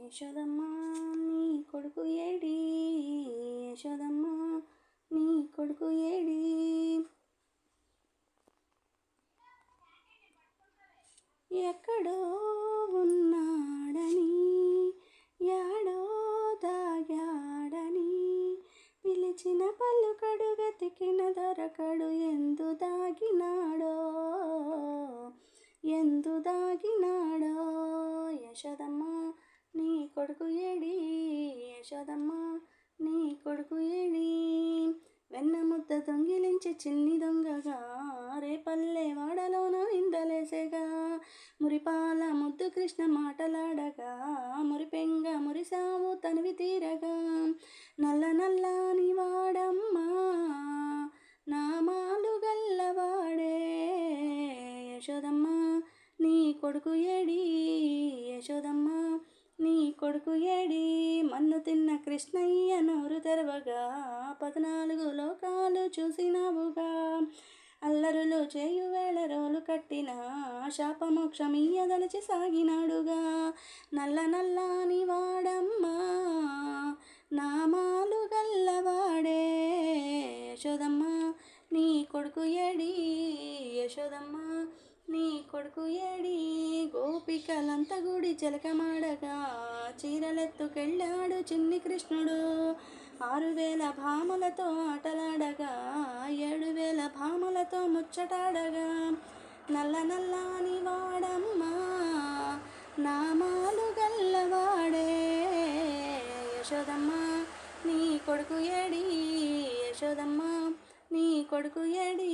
యశోదమ్మ నీ కొడుకు ఏడి, యశోదమ్మ నీ కొడుకు ఏడి. ఎక్కడో ఉన్నాడని, యాడో దాగాడని, పిలిచిన పలుకడు వెతికిన దొరకడు, ఎందు దాగినాడో ఎందు దాగినాడో. యశోదమ్మ నీ కొడుకు ఏడి, యశోదమ్మ నీ కొడుకు ఏడి. వెన్న ముద్ద దొంగిలించి చిన్ని దొంగగా, రేపల్లె వాడలోన నిందలేసేగా, మురిపాల ముద్దు కృష్ణ మాటలాడగా, మురిపెంగ మురిసావు తనివి తీరగా. నల్ల నల్లని వాడమ్మా నామాలు గల్లవాడే, యశోదమ్మ నీ కొడుకు ఏడి, యశోదమ్మ నీ కొడుకు ఏడి. మన్ను తిన్న కృష్ణయ్య నోరు తెరవగా, 14 లోకాలు చూసినావుగా, అల్లరులు చేయు వేళ రోలు కట్టిన శాపమోక్షమియ్యదలిచి సాగినాడుగా. నల్ల నల్లని వాడమ్మా నామాలు గల్లవాడే, యశోదమ్మ నీ కొడుకు ఏడి, యశోదమ్మ నీ కొడుకు ఏడి. గోపికలంత గుడి చిలకమాడగా, చీరలెత్తుకెళ్ళాడు చిన్ని కృష్ణుడు, 6000 భామలతో ఆటలాడగా, 7000 భామలతో ముచ్చటాడగా. నల్ల నల్లని వాడమ్మా నామాలు గల్లవాడే, యశోదమ్మ నీ కొడుకు ఏడి, యశోదమ్మ నీ కొడుకు ఏడి.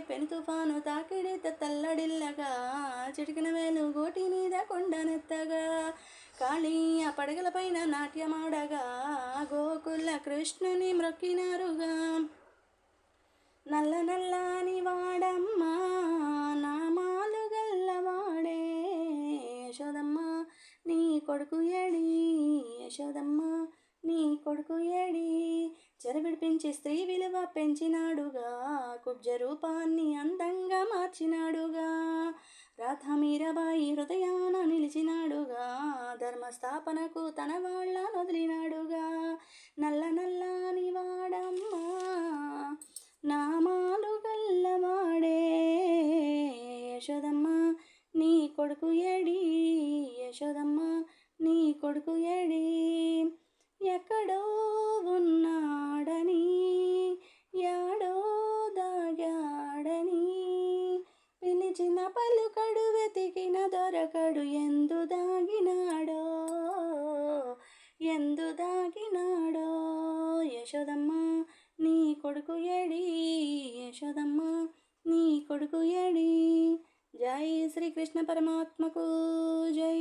పెను తుఫాను తాకిడిత తల్లడిల్లగా, చిటికిన వేలు గోటి మీద కొండనెత్తగా, కాళీ ఆ పడగల పైన నాట్యమాడగా, గోకుల కృష్ణుని మ్రొక్కినారుగా. నల్ల నల్లని వాడమ్మా నామాలు గల్లవాడే, యశోదమ్మ నీ కొడుకు ఏడి, యశోదమ్మ నీ కొడుకు ఏడి. చెర విడిపించి స్త్రీ విలువ పెంచినాడుగా, కుబ్జ రూపాన్ని అందంగా మార్చినాడుగా, రాధ మీరాబాయి హృదయాన నిలిచినాడుగా, ధర్మస్థాపనకు తన వాళ్ళ వదిలినాడుగా. నల్ల నల్లని వాడమ్మా నామాలు గల్లవాడే, యశోదమ్మ నీ కొడుకు ఏడి, యశోదమ్మ నీ కొడుకు ఏడి. ఎక్కడో ఉన్నాడని, యాడో దాగాడని, పిలిచిన పలుకడు వెతికిన దొరకడు, ఎందు దాగినాడో ఎందు దాగినాడో. యశోదమ్మ నీ కొడుకు ఏడి, యశోదమ్మ నీ కొడుకు ఏడి. జై శ్రీకృష్ణ పరమాత్మకు జై.